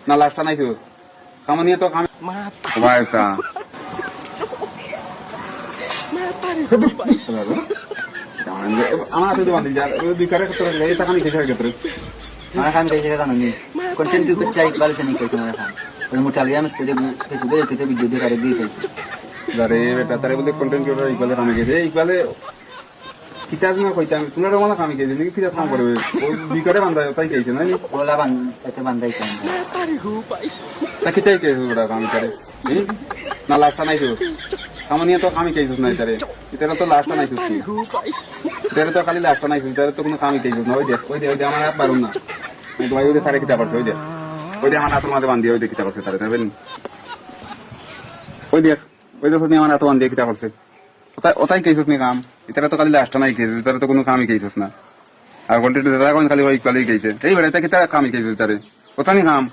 না লাস্টটা নাইছিস কামা নিয়ে তো কামে ভাইসা আমার হাতে তো বান্ধি যা দুই কারে ক্ষেত্রে এই টাকা নিয়ে কিসের ক্ষেত্রে আমার খান কইছে জানো নি কন্টেন্ট টু চাই ইকবাল সে নি কইছে আমার খান ওই মোটালিয়াম স্টেজে ফেসবুকে যেতে ভিডিও দিয়ে করে দিয়ে কইছে আরে বেটা তারে বলে কন্টেন্ট ক্রিয়েটর ইকবালে কামে গেছে ইকবালে কিতাব না কইতাম তোমরা রমানা কামে গেছে নাকি কিতাব কাম করবে ও দুই কারে বান্ধা তাই কইছে না ওলা বান এতে বান্ধাইছে তা কিতাই কইছে ওরা কাম করে না লাস্টটা নাইছিস কামা নিয়ে তো কামই কইছিস না তারে এটা তো লাস্টটা নাইছিস এটা তো খালি লাস্টটা নাইছিস এটা তো কোনো কামই কইছিস না ওই দে আমার হাত পারুম না ভাই ওই তারে কিতাব করছে ওই দে আমার হাতের মাঝে বান্ধি ওই দে কিতাব করছে তারে দেখবেন ওই দেখ ওই দেখো আমার হাতে বান্ধি কিতাব করছে ওটাই কইছিস নি কাম এটা তো খালি লাস্টটা নাই কইছিস এটা তো কোনো কামই কইছিস না আর কন্টেন্ট খালি ওই ইকবালই কইছে এই বেড়াইতে কিতা কামই কইছিস তারে ওটা নি কাম